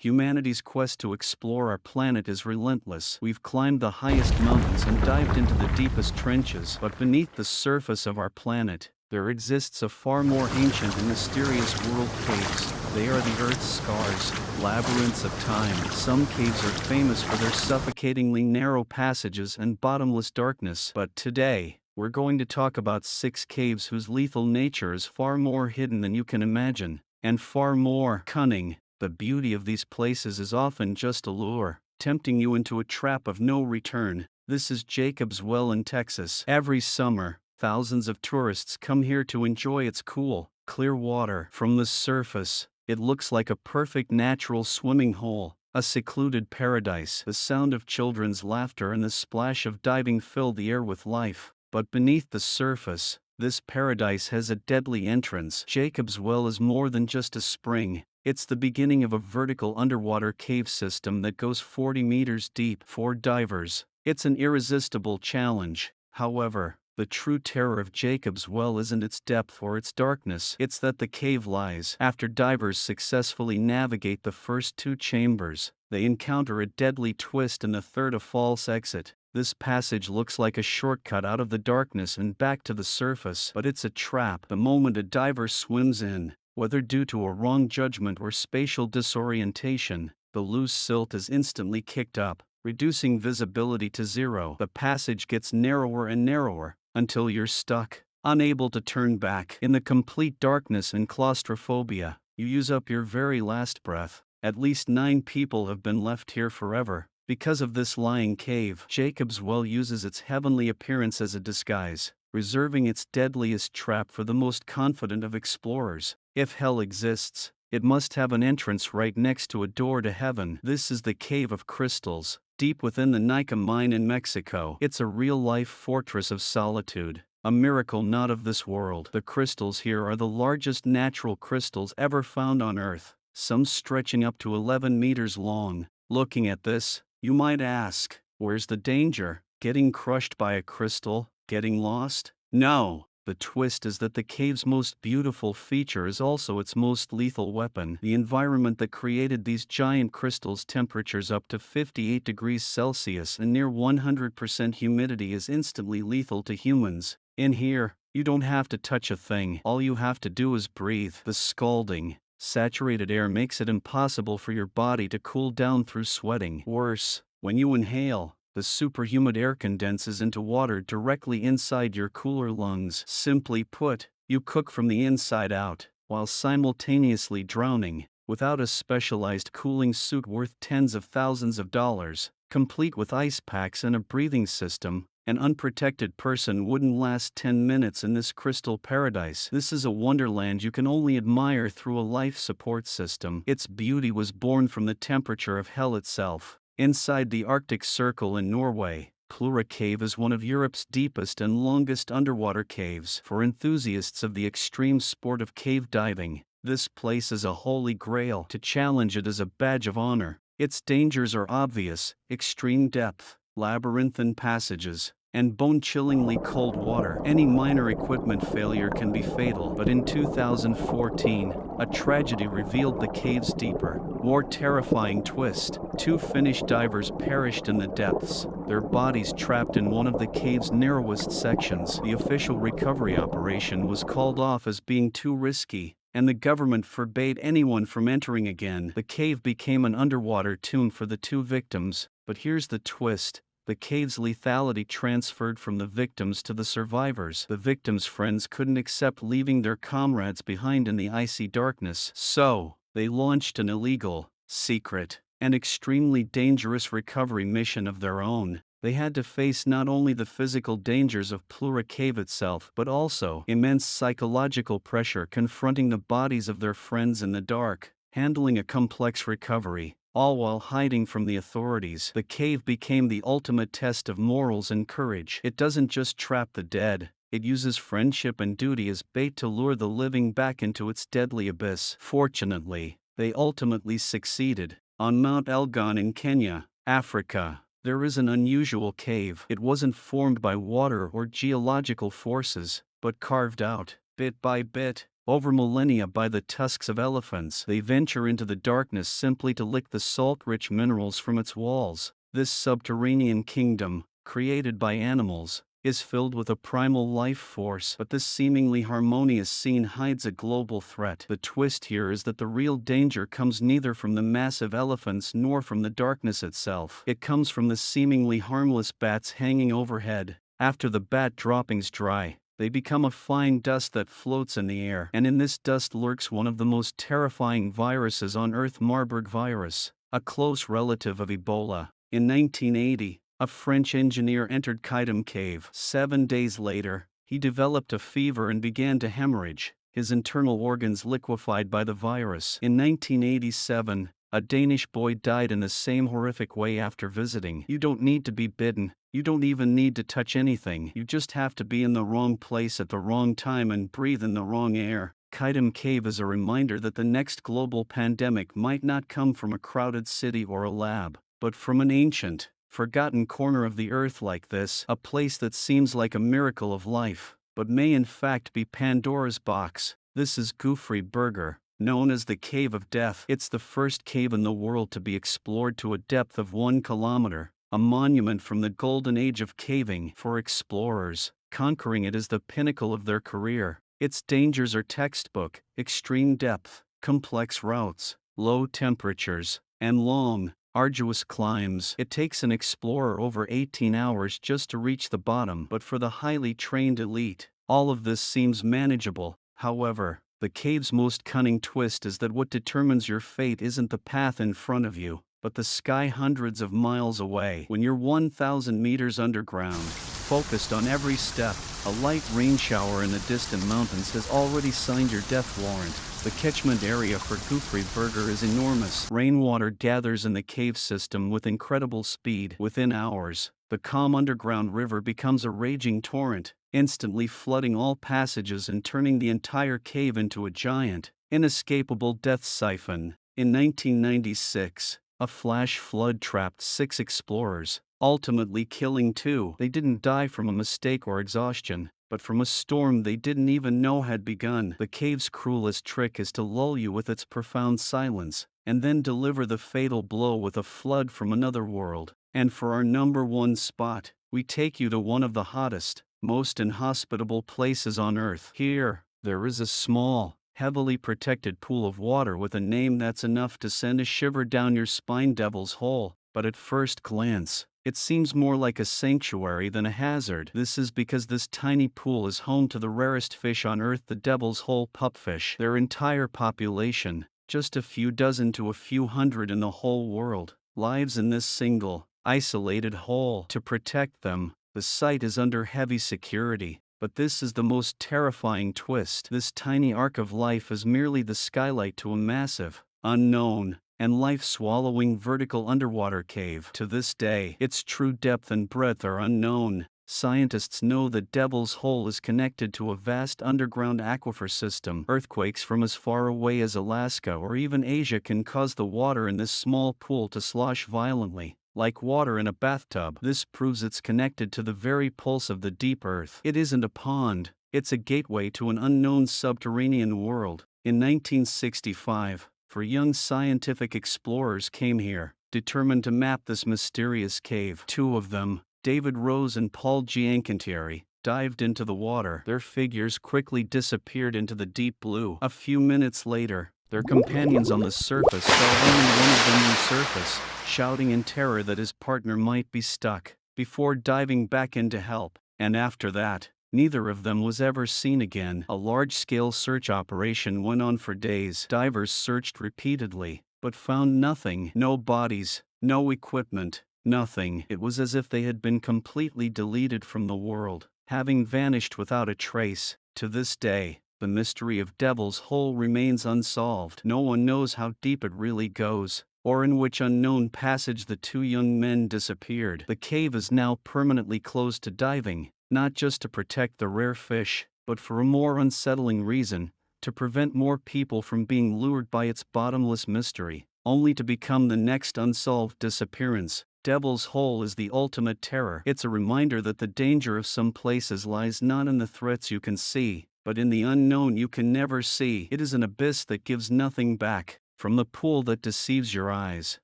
Humanity's quest to explore our planet is relentless. We've climbed the highest mountains and dived into the deepest trenches, but beneath the surface of our planet, there exists a far more ancient and mysterious world: caves. They are the Earth's scars, labyrinths of time. Some caves are famous for their suffocatingly narrow passages and bottomless darkness. But today, we're going to talk about 6 caves whose lethal nature is far more hidden than you can imagine, and far more cunning. The beauty of these places is often just a lure, tempting you into a trap of no return. This is Jacob's Well in Texas. Every summer, thousands of tourists come here to enjoy its cool, clear water. From the surface, it looks like a perfect natural swimming hole, a secluded paradise. The sound of children's laughter and the splash of diving fill the air with life. But beneath the surface, this paradise has a deadly entrance. Jacob's Well is more than just a spring. It's the beginning of a vertical underwater cave system that goes 40 meters deep. For divers, it's an irresistible challenge. However, the true terror of Jacob's Well isn't its depth or its darkness. It's that the cave lies. After divers successfully navigate the first 2 chambers, they encounter a deadly twist and the third, a false exit. This passage looks like a shortcut out of the darkness and back to the surface, but it's a trap. The moment a diver swims in, whether due to a wrong judgment or spatial disorientation, the loose silt is instantly kicked up, reducing visibility to 0. The passage gets narrower and narrower, until you're stuck, unable to turn back. In the complete darkness and claustrophobia, you use up your very last breath. At least 9 people have been left here forever. Because of this lying cave, Jacob's Well uses its heavenly appearance as a disguise, reserving its deadliest trap for the most confident of explorers. If hell exists, it must have an entrance right next to a door to heaven. This is the Cave of Crystals, deep within the Nica mine in Mexico. It's a real-life fortress of solitude, a miracle not of this world. The crystals here are the largest natural crystals ever found on Earth, some stretching up to 11 meters long. Looking at this, you might ask, where's the danger? Getting crushed by a crystal? Getting lost? No. The twist is that the cave's most beautiful feature is also its most lethal weapon. The environment that created these giant crystals, temperatures up to 58 degrees Celsius and near 100% humidity, is instantly lethal to humans. In here, you don't have to touch a thing. All you have to do is breathe. The scalding, saturated air makes it impossible for your body to cool down through sweating. Worse, when you inhale, the superhumid air condenses into water directly inside your cooler lungs. Simply put, you cook from the inside out, while simultaneously drowning. Without a specialized cooling suit worth tens of thousands of dollars, complete with ice packs and a breathing system, an unprotected person wouldn't last 10 minutes in this crystal paradise. This is a wonderland you can only admire through a life support system. Its beauty was born from the temperature of hell itself. Inside the Arctic Circle in Norway, Plura Cave is one of Europe's deepest and longest underwater caves. For enthusiasts of the extreme sport of cave diving, this place is a holy grail. To challenge it is a badge of honor. Its dangers are obvious: extreme depth, labyrinthine passages, and bone-chillingly cold water. Any minor equipment failure can be fatal. But in 2014, a tragedy revealed the cave's deeper, more terrifying twist. 2 Finnish divers perished in the depths, their bodies trapped in one of the cave's narrowest sections. The official recovery operation was called off as being too risky, and the government forbade anyone from entering again. The cave became an underwater tomb for the 2 victims. But here's the twist: the cave's lethality transferred from the victims to the survivors. The victims' friends couldn't accept leaving their comrades behind in the icy darkness, so they launched an illegal, secret, and extremely dangerous recovery mission of their own. They had to face not only the physical dangers of Plura Cave itself, but also immense psychological pressure confronting the bodies of their friends in the dark, handling a complex recovery, all while hiding from the authorities. The cave became the ultimate test of morals and courage. It doesn't just trap the dead, it uses friendship and duty as bait to lure the living back into its deadly abyss. Fortunately, they ultimately succeeded. On Mount Elgon in Kenya, Africa, there is an unusual cave. It wasn't formed by water or geological forces, but carved out, bit by bit, over millennia by the tusks of elephants. They venture into the darkness simply to lick the salt-rich minerals from its walls. This subterranean kingdom, created by animals, is filled with a primal life force, but this seemingly harmonious scene hides a global threat. The twist here is that the real danger comes neither from the massive elephants nor from the darkness itself. It comes from the seemingly harmless bats hanging overhead. After the bat droppings dry, they become a fine dust that floats in the air. And in this dust lurks one of the most terrifying viruses on Earth, Marburg virus, a close relative of Ebola. In 1980, a French engineer entered Kaitum Cave. 7 days later, he developed a fever and began to hemorrhage, his internal organs liquefied by the virus. In 1987, a Danish boy died in the same horrific way after visiting. You don't need to be bitten, you don't even need to touch anything, you just have to be in the wrong place at the wrong time and breathe in the wrong air. Kaitum Cave is a reminder that the next global pandemic might not come from a crowded city or a lab, but from an ancient, forgotten corner of the earth like this, a place that seems like a miracle of life, but may in fact be Pandora's box. This is Gufri Burger, known as the Cave of Death. It's the first cave in the world to be explored to a depth of 1 kilometer, a monument from the golden age of caving for explorers. Conquering it is the pinnacle of their career. Its dangers are textbook: extreme depth, complex routes, low temperatures, and long, arduous climbs. It takes an explorer over 18 hours just to reach the bottom, but for the highly trained elite, all of this seems manageable. However, the cave's most cunning twist is that what determines your fate isn't the path in front of you, but the sky hundreds of miles away. When you're 1,000 meters underground, focused on every step, a light rain shower in the distant mountains has already signed your death warrant. The catchment area for Gufri Burger is enormous. Rainwater gathers in the cave system with incredible speed. Within hours, the calm underground river becomes a raging torrent, instantly flooding all passages and turning the entire cave into a giant, inescapable death siphon. In 1996, a flash flood trapped 6 explorers, ultimately killing 2. They didn't die from a mistake or exhaustion, but from a storm they didn't even know had begun. The cave's cruelest trick is to lull you with its profound silence, and then deliver the fatal blow with a flood from another world. And for our number 1 spot, we take you to one of the hottest, most inhospitable places on Earth. Here, there is a small, heavily protected pool of water with a name that's enough to send a shiver down your spine: Devil's Hole. But at first glance, it seems more like a sanctuary than a hazard. This is because this tiny pool is home to the rarest fish on Earth, the Devil's Hole pupfish. Their entire population, just a few dozen to a few hundred in the whole world, lives in this single, isolated hole. To protect them, the site is under heavy security. But this is the most terrifying twist. This tiny arc of life is merely the skylight to a massive, unknown, and life-swallowing vertical underwater cave. To this day, its true depth and breadth are unknown. Scientists know that Devil's Hole is connected to a vast underground aquifer system. Earthquakes from as far away as Alaska or even Asia can cause the water in this small pool to slosh violently, like water in a bathtub. This proves it's connected to the very pulse of the deep earth. It isn't a pond, it's a gateway to an unknown subterranean world. In 1965, 4 young scientific explorers came here, determined to map this mysterious cave. 2 of them, David Rose and Paul Giancantieri, dived into the water. Their figures quickly disappeared into the deep blue. A few minutes later, their companions on the surface saw only one of them resurface, shouting in terror that his partner might be stuck, before diving back in to help. And after that, neither of them was ever seen again. A large-scale search operation went on for days. Divers searched repeatedly, but found nothing. No bodies, no equipment, nothing. It was as if they had been completely deleted from the world, having vanished without a trace. To this day, the mystery of Devil's Hole remains unsolved. No one knows how deep it really goes, or in which unknown passage the 2 young men disappeared. The cave is now permanently closed to diving, not just to protect the rare fish, but for a more unsettling reason: to prevent more people from being lured by its bottomless mystery, only to become the next unsolved disappearance. Devil's Hole is the ultimate terror. It's a reminder that the danger of some places lies not in the threats you can see, But in the unknown you can never see, it is an abyss that gives nothing back. From the pool that deceives your eyes,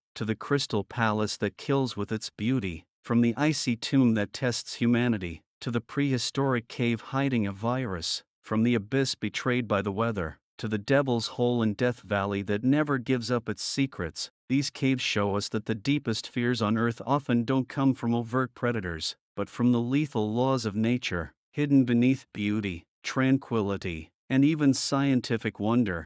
to the crystal palace that kills with its beauty, from the icy tomb that tests humanity, to the prehistoric cave hiding a virus, from the abyss betrayed by the weather, to the devil's hole in Death Valley that never gives up its secrets, these caves show us that the deepest fears on Earth often don't come from overt predators, but from the lethal laws of nature, hidden beneath beauty, tranquility, and even scientific wonder.